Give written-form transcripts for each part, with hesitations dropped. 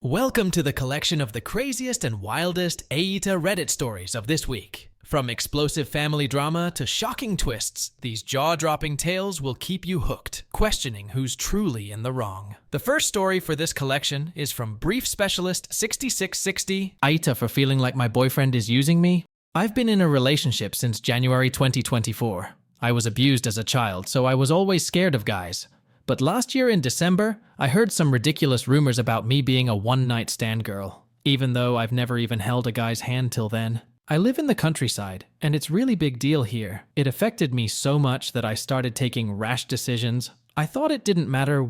Welcome to the collection of the craziest and wildest AITA Reddit stories of this week. From explosive family drama to shocking twists, these jaw-dropping tales will keep you hooked, questioning who's truly in the wrong. The first story for this collection is from Brief Specialist 6660, AITA for feeling like my boyfriend is using me. I've been in a relationship since January 2024. I was abused as a child, so I was always scared of guys. But last year in December, I heard some ridiculous rumors about me being a one-night stand girl, even though I've never even held a guy's hand till then. I live in the countryside, and it's really big deal here. It affected me so much that I started taking rash decisions. I thought it didn't matter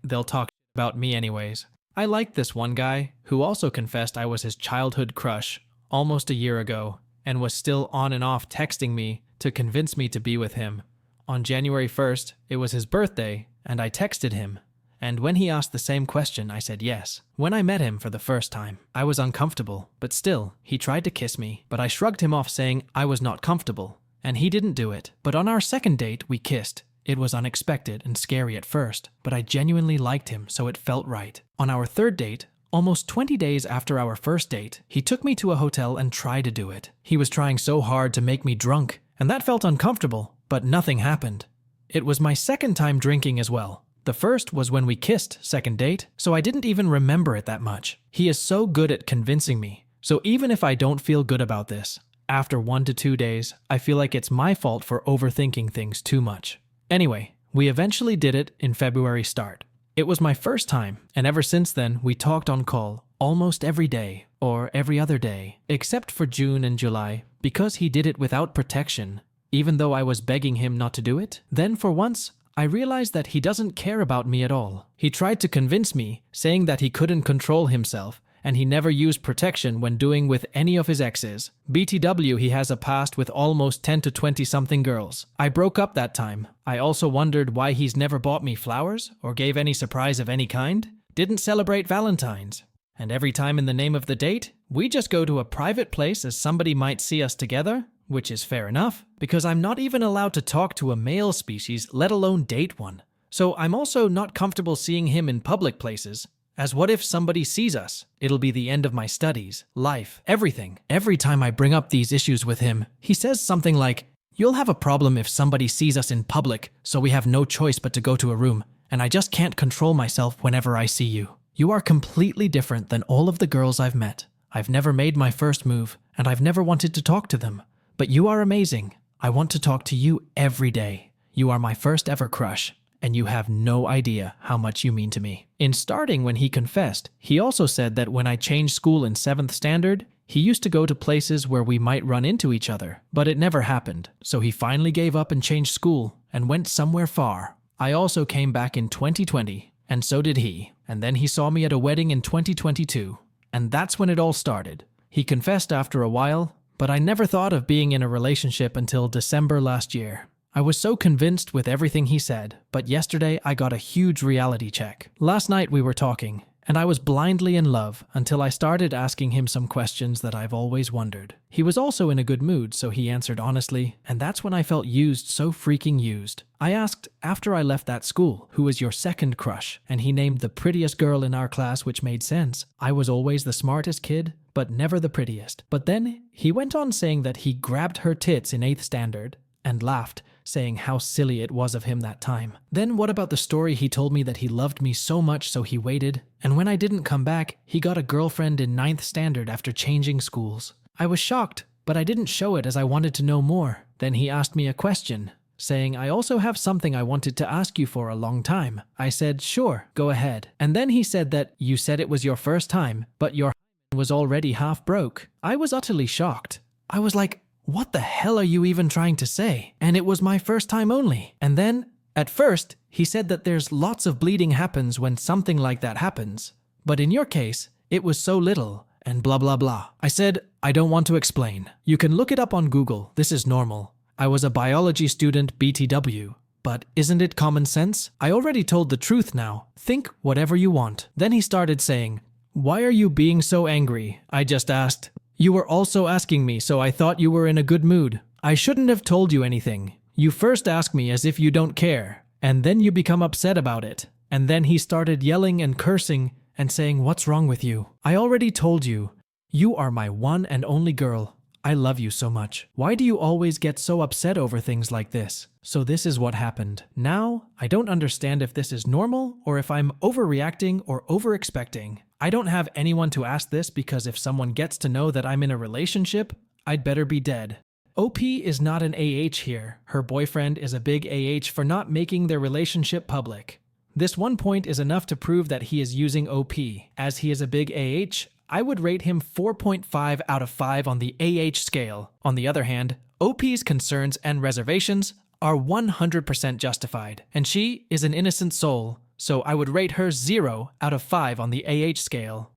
they'll talk about me anyways. I liked this one guy, who also confessed I was his childhood crush, almost a year ago, and was still on and off texting me to convince me to be with him. On January 1st, it was his birthday, and I texted him. And when he asked the same question, I said yes. When I met him for the first time, I was uncomfortable, but still, he tried to kiss me, but I shrugged him off saying I was not comfortable, and he didn't do it. But on our second date, we kissed. It was unexpected and scary at first, but I genuinely liked him, so it felt right. On our third date, almost 20 days after our first date, he took me to a hotel and tried to do it. He was trying so hard to make me drunk, and that felt uncomfortable, but nothing happened. It was my second time drinking as well. The first was when we kissed, second date, so I didn't even remember it that much. He is so good at convincing me, so even if I don't feel good about this, after 1 to 2 days, I feel like it's my fault for overthinking things too much. Anyway, we eventually did it in February start. It was my first time, and ever since then, we talked on call almost every day, or every other day, except for June and July, because he did it without protection. Even though I was begging him not to do it, then for once, I realized that he doesn't care about me at all. He tried to convince me, saying that he couldn't control himself, and he never used protection when doing with any of his exes. BTW, he has a past with almost 10 to 20-something girls. I broke up that time. I also wondered why he's never bought me flowers, or gave any surprise of any kind, didn't celebrate Valentine's. And every time in the name of the date, we just go to a private place as somebody might see us together, which is fair enough, because I'm not even allowed to talk to a male species, let alone date one. So I'm also not comfortable seeing him in public places, as what if somebody sees us? It'll be the end of my studies, life, everything. Every time I bring up these issues with him, he says something like, "You'll have a problem if somebody sees us in public, so we have no choice but to go to a room, and I just can't control myself whenever I see you. You are completely different than all of the girls I've met. I've never made my first move, and I've never wanted to talk to them. But you are amazing. I want to talk to you every day. You are my first ever crush, and you have no idea how much you mean to me." In starting when he confessed, he also said that when I changed school in 7th standard, he used to go to places where we might run into each other, but it never happened. So he finally gave up and changed school and went somewhere far. I also came back in 2020, and so did he. And then he saw me at a wedding in 2022, and that's when it all started. He confessed after a while, but I never thought of being in a relationship until December last year. I was so convinced with everything he said, but yesterday I got a huge reality check. Last night we were talking, and I was blindly in love until I started asking him some questions that I've always wondered. He was also in a good mood, so he answered honestly, and that's when I felt used, so freaking used. I asked, after I left that school, who was your second crush? And he named the prettiest girl in our class, which made sense. I was always the smartest kid, but never the prettiest. But then he went on saying that he grabbed her tits in 8th standard and laughed, saying how silly it was of him that time. Then what about the story he told me that he loved me so much so he waited, and when I didn't come back, he got a girlfriend in 9th standard after changing schools. I was shocked, but I didn't show it as I wanted to know more. Then he asked me a question, saying, "I also have something I wanted to ask you for a long time." I said, "Sure, go ahead." And then he said that, "You said it was your first time, but your was already half broke." I was utterly shocked. I was like, what the hell are you even trying to say? And it was my first time only. And then, at first, he said that there's lots of bleeding happens when something like that happens. But in your case, it was so little, and blah blah blah. I said, "I don't want to explain. You can look it up on Google. This is normal. I was a biology student, BTW. But isn't it common sense? I already told the truth now. Think whatever you want." Then he started saying, "Why are you being so angry?" I just asked. "You were also asking me, so I thought you were in a good mood. I shouldn't have told you anything. You first ask me as if you don't care, and then you become upset about it." And then he started yelling and cursing and saying, "What's wrong with you? I already told you. You are my one and only girl. I love you so much. Why do you always get so upset over things like this?" So this is what happened. Now, I don't understand if this is normal or if I'm overreacting or over-expecting. I don't have anyone to ask this because if someone gets to know that I'm in a relationship, I'd better be dead. OP is not an AH here. Her boyfriend is a big AH for not making their relationship public. This one point is enough to prove that he is using OP. As he is a big AH, I would rate him 4.5 out of 5 on the AH scale. On the other hand, OP's concerns and reservations are 100% justified, and she is an innocent soul, so I would rate her 0 out of 5 on the AH scale.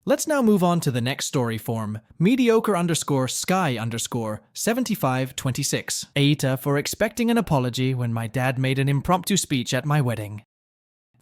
Let's now move on to the next story form, mediocre_sky_7526. AITA for expecting an apology when my dad made an impromptu speech at my wedding.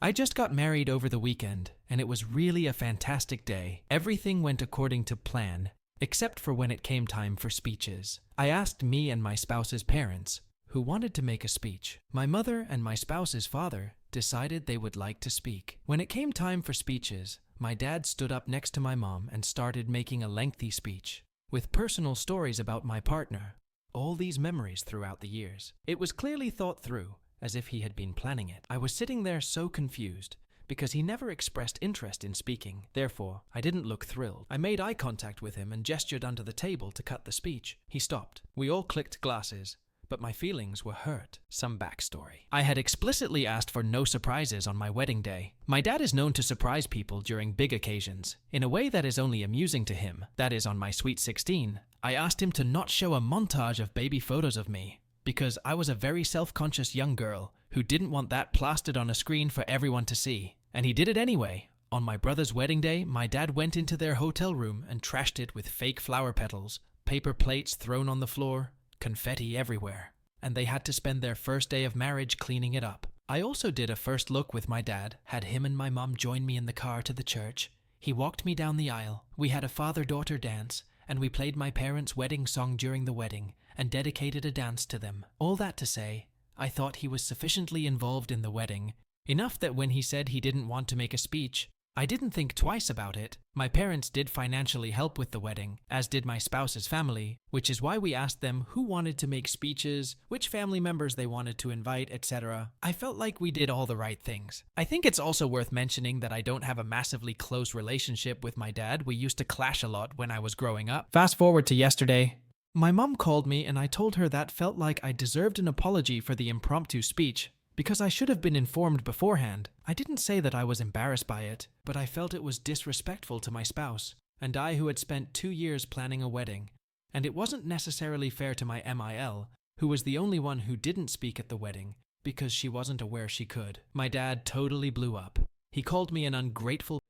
I just got married over the weekend, and it was really a fantastic day. Everything went according to plan, except for when it came time for speeches. I asked me and my spouse's parents, who wanted to make a speech. My mother and my spouse's father decided they would like to speak. When it came time for speeches, my dad stood up next to my mom and started making a lengthy speech, with personal stories about my partner, all these memories throughout the years. It was clearly thought through, as if he had been planning it. I was sitting there so confused, because he never expressed interest in speaking. Therefore, I didn't look thrilled. I made eye contact with him and gestured under the table to cut the speech. He stopped. We all clicked glasses, but my feelings were hurt. Some backstory. I had explicitly asked for no surprises on my wedding day. My dad is known to surprise people during big occasions, in a way that is only amusing to him. That is, on my sweet 16, I asked him to not show a montage of baby photos of me, because I was a very self-conscious young girl who didn't want that plastered on a screen for everyone to see. And he did it anyway. On my brother's wedding day, my dad went into their hotel room and trashed it with fake flower petals, paper plates thrown on the floor, confetti everywhere, and they had to spend their first day of marriage cleaning it up. I also did a first look with my dad, had him and my mom join me in the car to the church. He walked me down the aisle. We had a father-daughter dance, and we played my parents' wedding song during the wedding, and dedicated a dance to them. All that to say, I thought he was sufficiently involved in the wedding, enough that when he said he didn't want to make a speech, I didn't think twice about it. My parents did financially help with the wedding, as did my spouse's family, which is why we asked them who wanted to make speeches, which family members they wanted to invite, etc. I felt like we did all the right things. I think it's also worth mentioning that I don't have a massively close relationship with my dad. We used to clash a lot when I was growing up. Fast forward to yesterday. My mom called me and I told her that felt like I deserved an apology for the impromptu speech, because I should have been informed beforehand. I didn't say that I was embarrassed by it, but I felt it was disrespectful to my spouse, and I who had spent 2 years planning a wedding. And it wasn't necessarily fair to my MIL, who was the only one who didn't speak at the wedding, because she wasn't aware she could. My dad totally blew up. He called me an ungrateful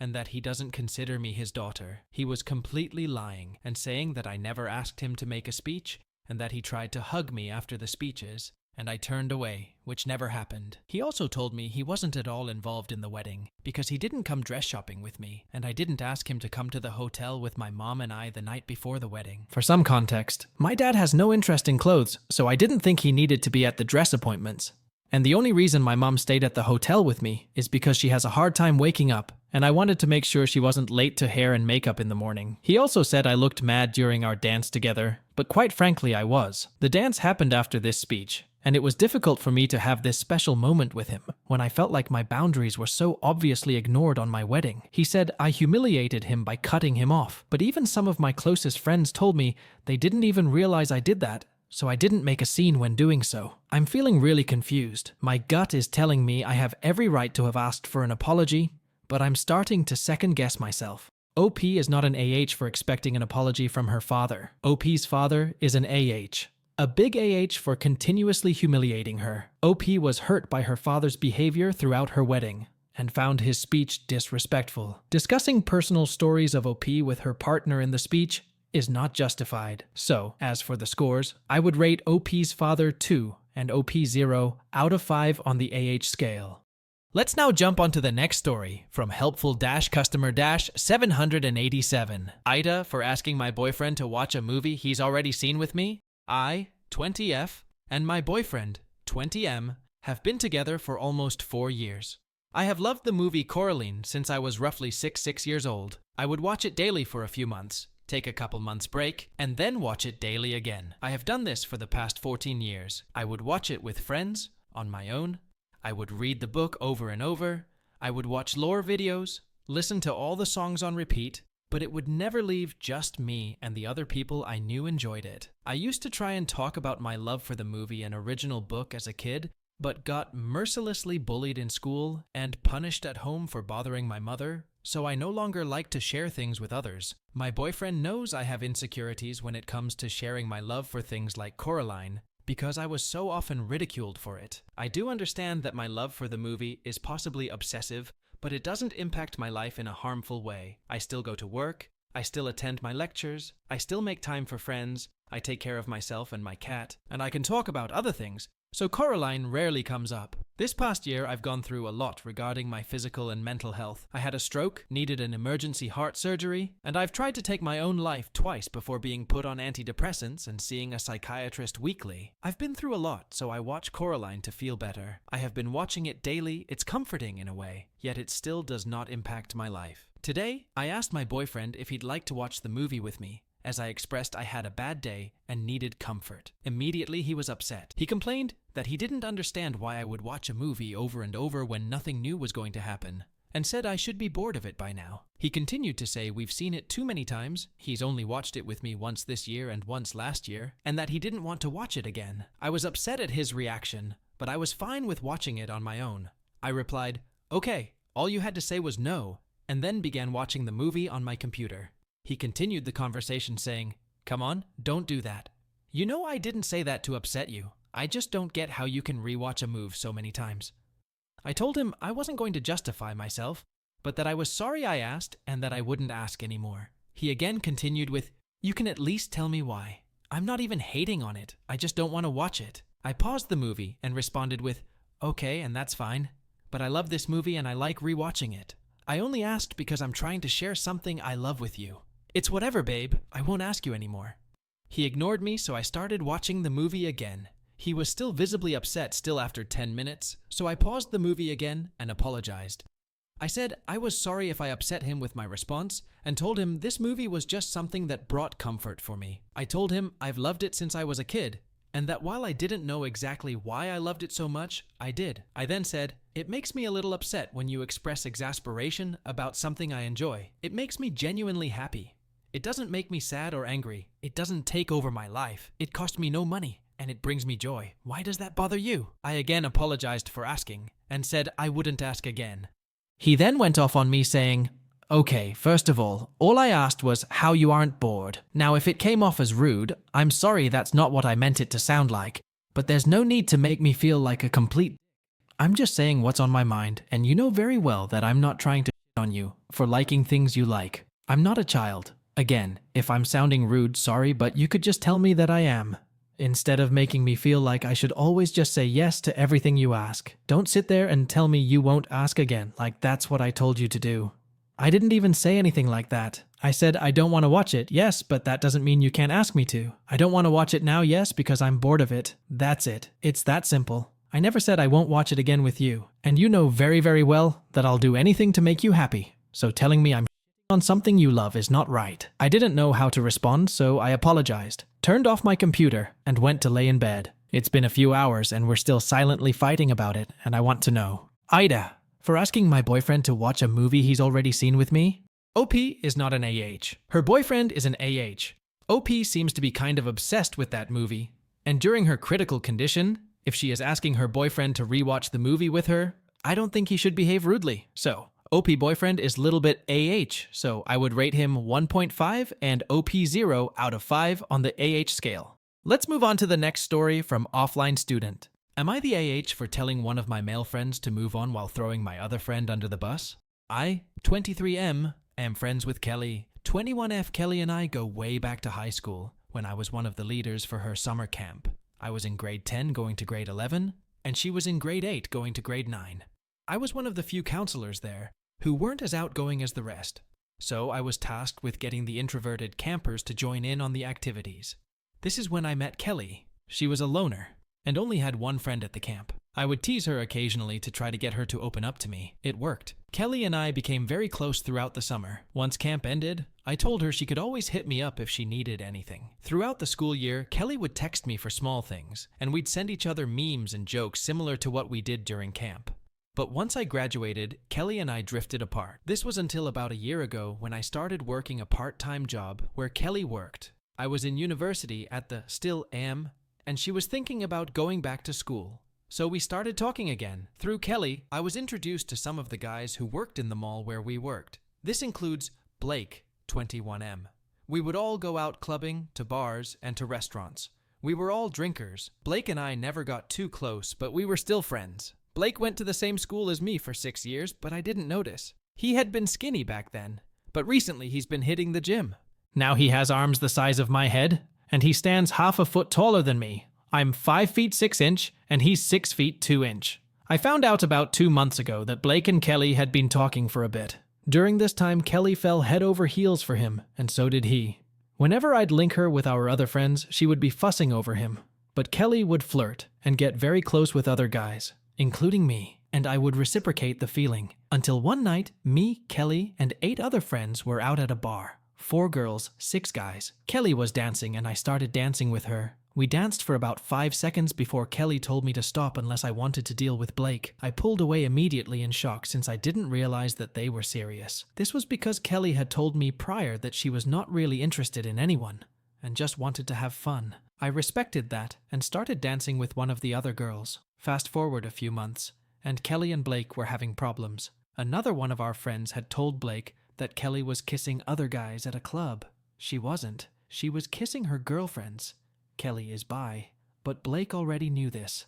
and that he doesn't consider me his daughter. He was completely lying and saying that I never asked him to make a speech and that he tried to hug me after the speeches, and I turned away, which never happened. He also told me he wasn't at all involved in the wedding because he didn't come dress shopping with me, and I didn't ask him to come to the hotel with my mom and I the night before the wedding. For some context, my dad has no interest in clothes, so I didn't think he needed to be at the dress appointments. And the only reason my mom stayed at the hotel with me is because she has a hard time waking up, and I wanted to make sure she wasn't late to hair and makeup in the morning. He also said I looked mad during our dance together, but quite frankly I was. The dance happened after this speech, and it was difficult for me to have this special moment with him when I felt like my boundaries were so obviously ignored on my wedding. He said I humiliated him by cutting him off, but even some of my closest friends told me they didn't even realize I did that, so I didn't make a scene when doing so. I'm feeling really confused. My gut is telling me I have every right to have asked for an apology, but I'm starting to second-guess myself. OP is not an AH for expecting an apology from her father. OP's father is an AH. A big AH for continuously humiliating her. OP was hurt by her father's behavior throughout her wedding and found his speech disrespectful. Discussing personal stories of OP with her partner in the speech is not justified. So, as for the scores, I would rate OP's father 2 and OP 0 out of 5 on the AH scale. Let's now jump onto the next story from helpful-customer-787. AITA for asking my boyfriend to watch a movie he's already seen with me. I, 20F, and my boyfriend, 20M, have been together for almost 4 years. I have loved the movie Coraline since I was roughly 6 years old. I would watch it daily for a few months, take a couple months break, and then watch it daily again. I have done this for the past 14 years. I would watch it with friends, on my own. I would read the book over and over. I would watch lore videos, listen to all the songs on repeat, but it would never leave just me and the other people I knew enjoyed it. I used to try and talk about my love for the movie and original book as a kid, but got mercilessly bullied in school and punished at home for bothering my mother, so I no longer like to share things with others. My boyfriend knows I have insecurities when it comes to sharing my love for things like Coraline, because I was so often ridiculed for it. I do understand that my love for the movie is possibly obsessive, but it doesn't impact my life in a harmful way. I still go to work, I still attend my lectures, I still make time for friends, I take care of myself and my cat, and I can talk about other things, so Coraline rarely comes up. This past year, I've gone through a lot regarding my physical and mental health. I had a stroke, needed an emergency heart surgery, and I've tried to take my own life twice before being put on antidepressants and seeing a psychiatrist weekly. I've been through a lot, so I watch Coraline to feel better. I have been watching it daily. It's comforting in a way, yet it still does not impact my life. Today, I asked my boyfriend if he'd like to watch the movie with me, as I expressed I had a bad day and needed comfort. Immediately he was upset. He complained that he didn't understand why I would watch a movie over and over when nothing new was going to happen, and said I should be bored of it by now. He continued to say we've seen it too many times, he's only watched it with me once this year and once last year, and that he didn't want to watch it again. I was upset at his reaction, but I was fine with watching it on my own. I replied, "Okay, all you had to say was no," and then began watching the movie on my computer. He continued the conversation saying, "Come on, don't do that. You know I didn't say that to upset you. I just don't get how you can rewatch a move so many times." I told him I wasn't going to justify myself, but that I was sorry I asked and that I wouldn't ask anymore. He again continued with, "You can at least tell me why. I'm not even hating on it. I just don't want to watch it." I paused the movie and responded with, "Okay, and that's fine. But I love this movie and I like rewatching it. I only asked because I'm trying to share something I love with you. It's whatever, babe. I won't ask you anymore." He ignored me, so I started watching the movie again. He was still visibly upset still after 10 minutes, so I paused the movie again and apologized. I said I was sorry if I upset him with my response and told him this movie was just something that brought comfort for me. I told him I've loved it since I was a kid, and that while I didn't know exactly why I loved it so much, I did. I then said, "It makes me a little upset when you express exasperation about something I enjoy. It makes me genuinely happy. It doesn't make me sad or angry. It doesn't take over my life. It cost me no money, and it brings me joy. Why does that bother you?" I again apologized for asking, and said I wouldn't ask again. He then went off on me saying, "Okay, first of all I asked was how you aren't bored. Now if it came off as rude, I'm sorry that's not what I meant it to sound like, but there's no need to make me feel like a complete. I'm just saying what's on my mind, and you know very well that I'm not trying to shit on you for liking things you like. I'm not a child. Again, if I'm sounding rude, sorry, but you could just tell me that I am, instead of making me feel like I should always just say yes to everything you ask. Don't sit there and tell me you won't ask again, like that's what I told you to do. I didn't even say anything like that. I said I don't want to watch it, yes, but that doesn't mean you can't ask me to. I don't want to watch it now, yes, because I'm bored of it. That's it. It's that simple. I never said I won't watch it again with you, and you know very, very well that I'll do anything to make you happy. So telling me I'm on something you love is not right." I didn't know how to respond, so I apologized, turned off my computer, and went to lay in bed. It's been a few hours and we're still silently fighting about it, and I want to know. AITA, for asking my boyfriend to watch a movie he's already seen with me? OP is not an AH. Her boyfriend is an AH. OP seems to be kind of obsessed with that movie, and during her critical condition, if she is asking her boyfriend to rewatch the movie with her, I don't think he should behave rudely. So, OP boyfriend is a little bit AH, so I would rate him 1.5 and OP 0 out of 5 on the AH scale. Let's move on to the next story from Offline Student. Am I the AH for telling one of my male friends to move on while throwing my other friend under the bus? I, 23M, am friends with Kelly. 21F Kelly and I go way back to high school when I was one of the leaders for her summer camp. I was in grade 10 going to grade 11, and she was in grade 8 going to grade 9. I was one of the few counselors there who weren't as outgoing as the rest, so I was tasked with getting the introverted campers to join in on the activities. This is when I met Kelly. She was a loner, and only had one friend at the camp. I would tease her occasionally to try to get her to open up to me. It worked. Kelly and I became very close throughout the summer. Once camp ended, I told her she could always hit me up if she needed anything. Throughout the school year, Kelly would text me for small things, and we'd send each other memes and jokes similar to what we did during camp. But once I graduated, Kelly and I drifted apart. This was until about a year ago when I started working a part-time job where Kelly worked. I was in university at the still am, and she was thinking about going back to school. So we started talking again. Through Kelly, I was introduced to some of the guys who worked in the mall where we worked. This includes Blake, 21M. We would all go out clubbing, to bars, and to restaurants. We were all drinkers. Blake and I never got too close, but we were still friends. Blake went to the same school as me for 6 years, but I didn't notice. He had been skinny back then, but recently he's been hitting the gym. Now he has arms the size of my head, and he stands half a foot taller than me. I'm 5 feet 6 inch, and he's 6 feet 2 inch. I found out about 2 months ago that Blake and Kelly had been talking for a bit. During this time, Kelly fell head over heels for him, and so did he. Whenever I'd link her with our other friends, she would be fussing over him. But Kelly would flirt and get very close with other guys, including me, and I would reciprocate the feeling. Until one night, me, Kelly, and 8 other friends were out at a bar. 4 girls, 6 guys. Kelly was dancing, and I started dancing with her. We danced for about 5 seconds before Kelly told me to stop unless I wanted to deal with Blake. I pulled away immediately in shock since I didn't realize that they were serious. This was because Kelly had told me prior that she was not really interested in anyone and just wanted to have fun. I respected that and started dancing with one of the other girls. Fast forward a few months, and Kelly and Blake were having problems. Another one of our friends had told Blake that Kelly was kissing other guys at a club. She wasn't. She was kissing her girlfriends. Kelly is bi, but Blake already knew this.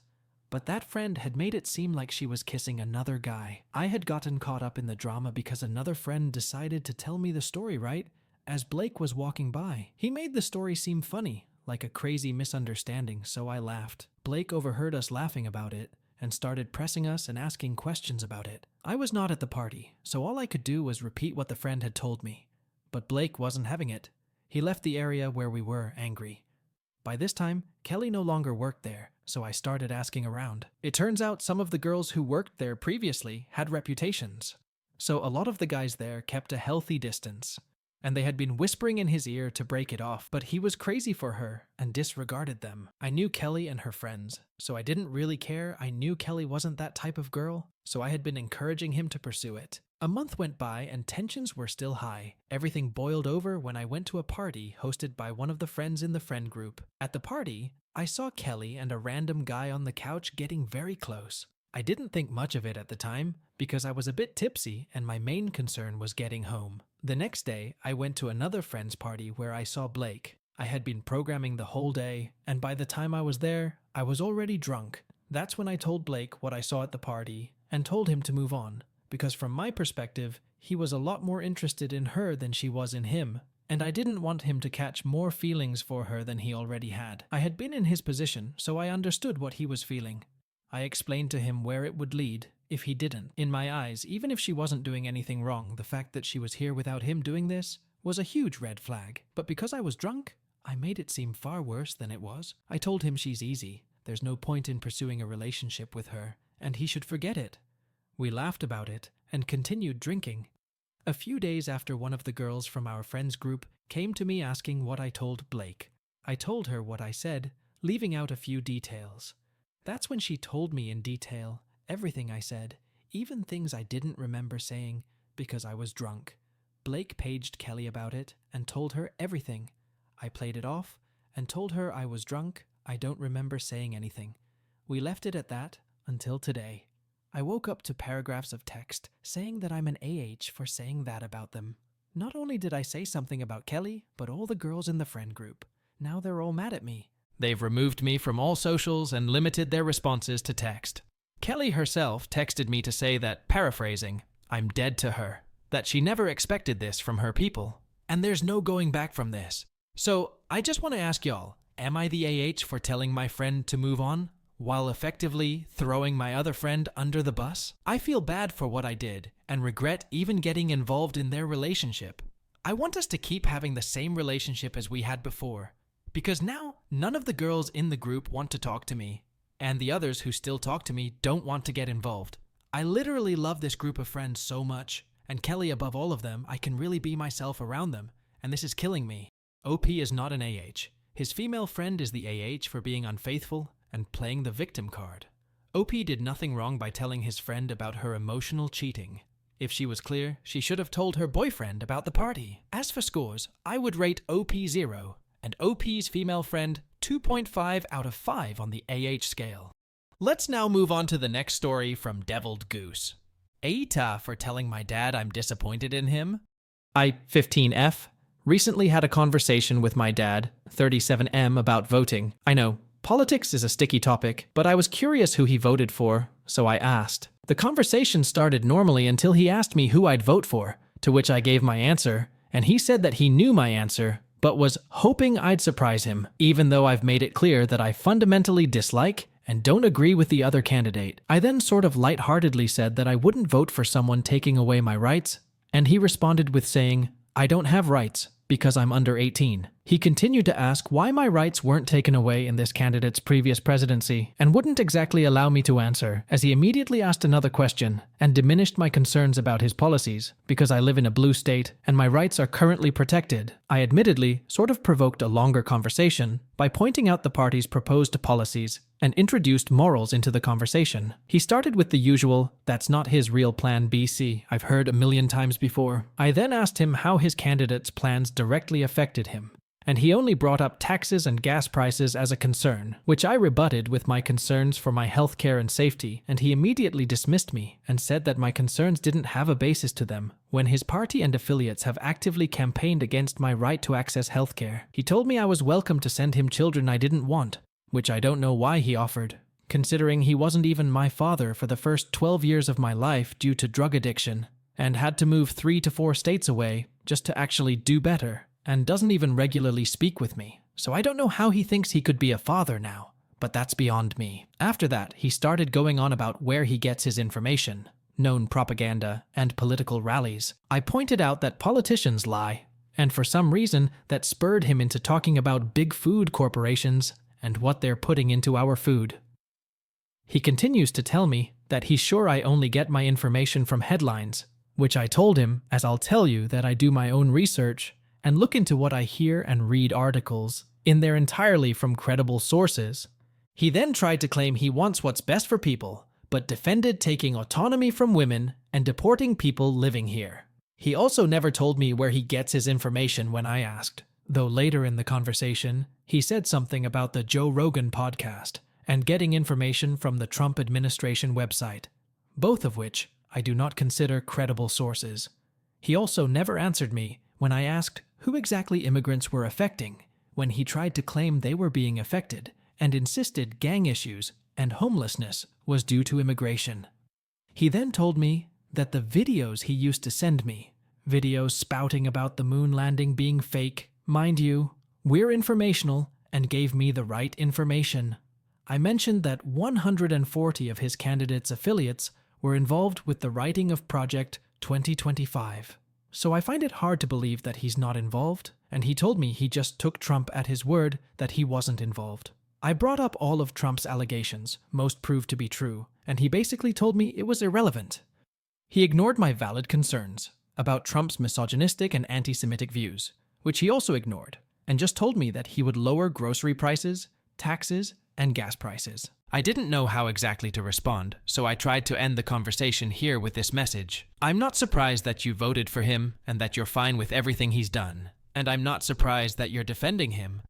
But that friend had made it seem like she was kissing another guy. I had gotten caught up in the drama because another friend decided to tell me the story, right? As Blake was walking by. He made the story seem funny, like a crazy misunderstanding, so I laughed. Blake overheard us laughing about it and started pressing us and asking questions about it. I was not at the party, so all I could do was repeat what the friend had told me. But Blake wasn't having it. He left the area where we were angry. By this time, Kelly no longer worked there, so I started asking around. It turns out some of the girls who worked there previously had reputations. So a lot of the guys there kept a healthy distance, and they had been whispering in his ear to break it off, but he was crazy for her and disregarded them. I knew Kelly and her friends, so I didn't really care. I knew Kelly wasn't that type of girl, so I had been encouraging him to pursue it. A month went by and tensions were still high. Everything boiled over when I went to a party hosted by one of the friends in the friend group. At the party, I saw Kelly and a random guy on the couch getting very close. I didn't think much of it at the time because I was a bit tipsy and my main concern was getting home. The next day, I went to another friend's party where I saw Blake. I had been programming the whole day, and by the time I was there, I was already drunk. That's when I told Blake what I saw at the party and told him to move on. Because from my perspective, he was a lot more interested in her than she was in him, and I didn't want him to catch more feelings for her than he already had. I had been in his position, so I understood what he was feeling. I explained to him where it would lead if he didn't. In my eyes, even if she wasn't doing anything wrong, the fact that she was here without him doing this was a huge red flag. But because I was drunk, I made it seem far worse than it was. I told him she's easy. There's no point in pursuing a relationship with her, and he should forget it. We laughed about it and continued drinking. A few days after, one of the girls from our friends group came to me asking what I told Blake. I told her what I said, leaving out a few details. That's when she told me in detail everything I said, even things I didn't remember saying because I was drunk. Blake paged Kelly about it and told her everything. I played it off and told her I was drunk. I don't remember saying anything. We left it at that until today. I woke up to paragraphs of text saying that I'm an AH for saying that about them. Not only did I say something about Kelly, but all the girls in the friend group. Now they're all mad at me. They've removed me from all socials and limited their responses to text. Kelly herself texted me to say that, paraphrasing, I'm dead to her, that she never expected this from her people, and there's no going back from this. So I just want to ask y'all, am I the AH for telling my friend to move on, while effectively throwing my other friend under the bus? I feel bad for what I did and regret even getting involved in their relationship. I want us to keep having the same relationship as we had before, because now none of the girls in the group want to talk to me. and the others who still talk to me don't want to get involved. I literally love this group of friends so much, and Kelly above all of them. I can really be myself around them, and this is killing me. OP is not an AH. His female friend is the AH for being unfaithful and playing the victim card. OP did nothing wrong by telling his friend about her emotional cheating. If she was clear, she should have told her boyfriend about the party. As for scores, I would rate OP 0, and OP's female friend 2.5 out of 5 on the AH scale. Let's now move on to the next story from Deviled Goose. AITA for telling my dad I'm disappointed in him. I, 15F, recently had a conversation with my dad, 37M, about voting. I know, politics is a sticky topic, but I was curious who he voted for, so I asked. The conversation started normally until he asked me who I'd vote for, to which I gave my answer, and he said that he knew my answer, but was hoping I'd surprise him, even though I've made it clear that I fundamentally dislike and don't agree with the other candidate. I then sort of lightheartedly said that I wouldn't vote for someone taking away my rights, and he responded with saying, I don't have rights because I'm under 18. He continued to ask why my rights weren't taken away in this candidate's previous presidency, and wouldn't exactly allow me to answer, as he immediately asked another question and diminished my concerns about his policies, because I live in a blue state and my rights are currently protected. I admittedly sort of provoked a longer conversation by pointing out the party's proposed policies and introduced morals into the conversation. He started with the usual, that's not his real plan BC I've heard a million times before. I then asked him how his candidate's plans directly affected him, and he only brought up taxes and gas prices as a concern, which I rebutted with my concerns for my healthcare and safety, and he immediately dismissed me and said that my concerns didn't have a basis to them, when his party and affiliates have actively campaigned against my right to access healthcare. He told me I was welcome to send him children I didn't want, which I don't know why he offered, considering he wasn't even my father for the first 12 years of my life due to drug addiction, and had to move 3 to 4 states away just to actually do better, and doesn't even regularly speak with me. So I don't know how he thinks he could be a father now, but that's beyond me. After that, he started going on about where he gets his information, known propaganda, and political rallies. I pointed out that politicians lie, and for some reason that spurred him into talking about big food corporations and what they're putting into our food. He continues to tell me that he's sure I only get my information from headlines, which I told him, as I'll tell you, that I do my own research and look into what I hear and read articles in there entirely from credible sources. He then tried to claim he wants what's best for people, but defended taking autonomy from women and deporting people living here. He also never told me where he gets his information when I asked, though later in the conversation, he said something about the Joe Rogan podcast and getting information from the Trump administration website, both of which I do not consider credible sources. He also never answered me when I asked who exactly immigrants were affecting, when he tried to claim they were being affected and insisted gang issues and homelessness was due to immigration. He then told me that the videos he used to send me, videos spouting about the moon landing being fake, mind you, we're informational, and gave me the right information. I mentioned that 140 of his candidates' affiliates were involved with the writing of Project 2025. So I find it hard to believe that he's not involved, and he told me he just took Trump at his word that he wasn't involved. I brought up all of Trump's allegations, most proved to be true, and he basically told me it was irrelevant. He ignored my valid concerns about Trump's misogynistic and anti-Semitic views, which he also ignored, and just told me that he would lower grocery prices, taxes, and gas prices. I didn't know how exactly to respond, so I tried to end the conversation here with this message. I'm not surprised that you voted for him and that you're fine with everything he's done, and I'm not surprised that you're defending him.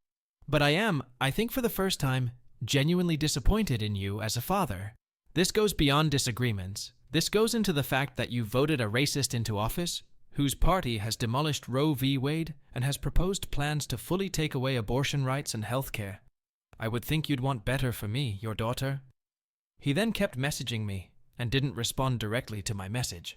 But I am, I think for the first time, genuinely disappointed in you as a father. This goes beyond disagreements. This goes into the fact that you voted a racist into office, whose party has demolished Roe v. Wade and has proposed plans to fully take away abortion rights and health care. I would think you'd want better for me, your daughter. He then kept messaging me and didn't respond directly to my message.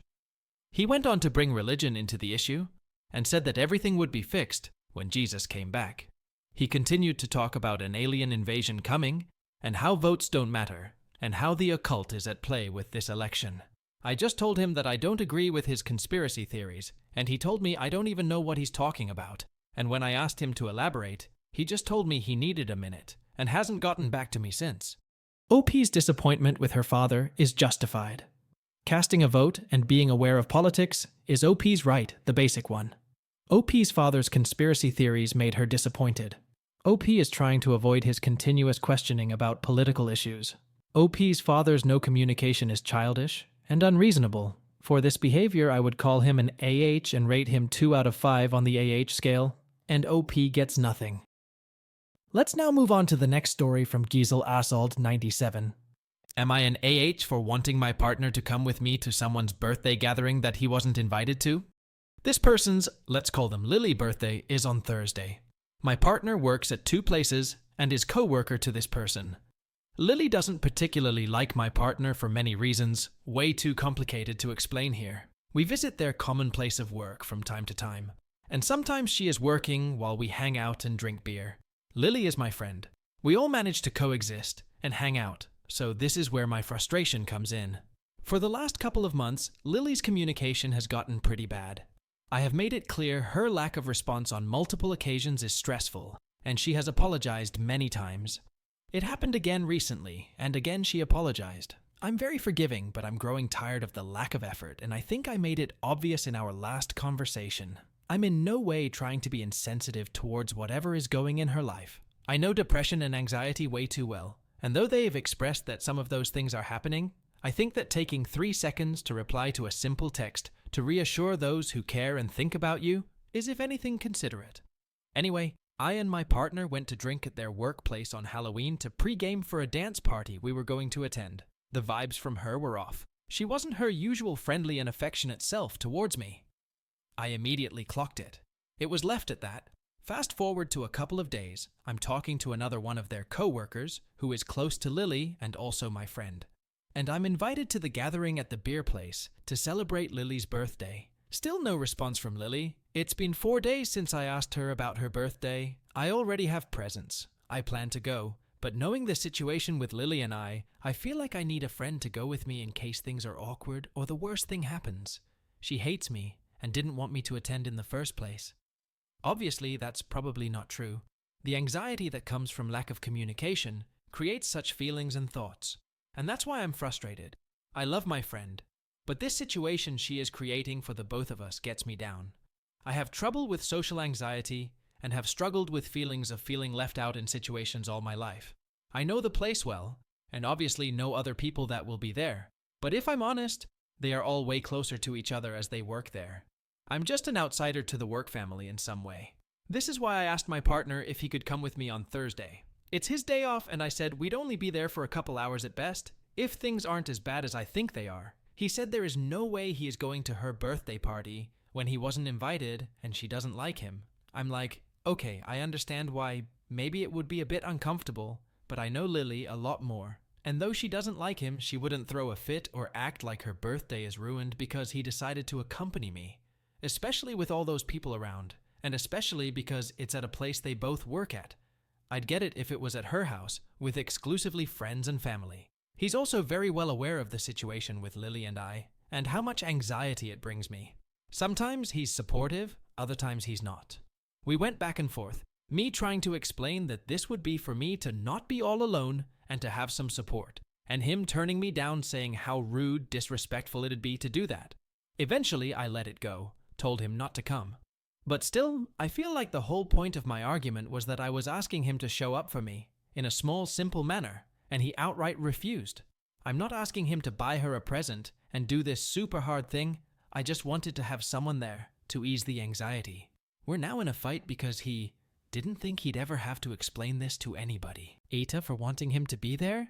He went on to bring religion into the issue and said that everything would be fixed when Jesus came back. He continued to talk about an alien invasion coming and how votes don't matter and how the occult is at play with this election. I just told him that I don't agree with his conspiracy theories, and he told me I don't even know what he's talking about. And when I asked him to elaborate, he just told me he needed a minute and hasn't gotten back to me since. OP's disappointment with her father is justified. Casting a vote and being aware of politics is OP's right, the basic one. OP's father's conspiracy theories made her disappointed. OP is trying to avoid his continuous questioning about political issues. OP's father's no communication is childish and unreasonable. For this behavior, I would call him an AH and rate him 2 out of 5 on the AH scale, and OP gets nothing. Let's now move on to the next story from Giesel Assault 97. Am I an AH for wanting my partner to come with me to someone's birthday gathering that he wasn't invited to? This person's, let's call them Lily, birthday is on Thursday. My partner works at 2 places and is co-worker to this person. Lily doesn't particularly like my partner for many reasons, way too complicated to explain here. We visit their common place of work from time to time, and sometimes she is working while we hang out and drink beer. Lily is my friend. We all manage to coexist and hang out, so this is where my frustration comes in. For the last couple of months, Lily's communication has gotten pretty bad. I have made it clear her lack of response on multiple occasions is stressful, and she has apologized many times. It happened again recently, and again she apologized. I'm very forgiving, but I'm growing tired of the lack of effort, and I think I made it obvious in our last conversation. I'm in no way trying to be insensitive towards whatever is going in her life. I know depression and anxiety way too well, and though they have expressed that some of those things are happening, I think that taking 3 seconds to reply to a simple text to reassure those who care and think about you is, if anything, considerate. Anyway, I and my partner went to drink at their workplace on Halloween to pre-game for a dance party we were going to attend. The vibes from her were off. She wasn't her usual friendly and affectionate self towards me. I immediately clocked it. It was left at that. Fast forward to a couple of days, I'm talking to another one of their co-workers who is close to Lily and also my friend. And I'm invited to the gathering at the beer place to celebrate Lily's birthday. Still no response from Lily. It's been 4 days since I asked her about her birthday. I already have presents. I plan to go, but knowing the situation with Lily and I feel like I need a friend to go with me in case things are awkward or the worst thing happens. She hates me and didn't want me to attend in the first place. Obviously, that's probably not true. The anxiety that comes from lack of communication creates such feelings and thoughts, and that's why I'm frustrated. I love my friend, but this situation she is creating for the both of us gets me down. I have trouble with social anxiety and have struggled with feelings of feeling left out in situations all my life. I know the place well, and obviously know other people that will be there, but if I'm honest, they are all way closer to each other as they work there. I'm just an outsider to the work family in some way. This is why I asked my partner if he could come with me on Thursday. It's his day off, and I said we'd only be there for a couple hours at best, if things aren't as bad as I think they are. He said there is no way he is going to her birthday party when he wasn't invited and she doesn't like him. I'm like, okay, I understand why maybe it would be a bit uncomfortable, but I know Lily a lot more. And though she doesn't like him, she wouldn't throw a fit or act like her birthday is ruined because he decided to accompany me. Especially with all those people around, and especially because it's at a place they both work at. I'd get it if it was at her house, with exclusively friends and family. He's also very well aware of the situation with Lily and I, and how much anxiety it brings me. Sometimes he's supportive, other times he's not. We went back and forth, me trying to explain that this would be for me to not be all alone and to have some support, and him turning me down saying how rude, disrespectful it'd be to do that. Eventually, I let it go. Told him not to come. But still, I feel like the whole point of my argument was that I was asking him to show up for me in a small, simple manner, and he outright refused. I'm not asking him to buy her a present and do this super hard thing. I just wanted to have someone there to ease the anxiety. We're now in a fight because he didn't think he'd ever have to explain this to anybody. AITA for wanting him to be there?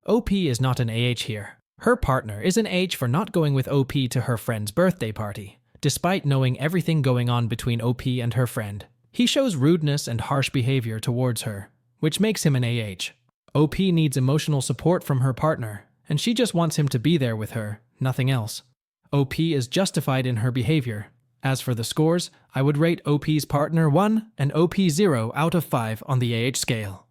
OP is not an AH here. Her partner is an AH for not going with OP to her friend's birthday party. Despite knowing everything going on between OP and her friend, he shows rudeness and harsh behavior towards her, which makes him an AH. OP needs emotional support from her partner, and she just wants him to be there with her, nothing else. OP is justified in her behavior. As for the scores, I would rate OP's partner 1 and OP 0 out of 5 on the AH scale.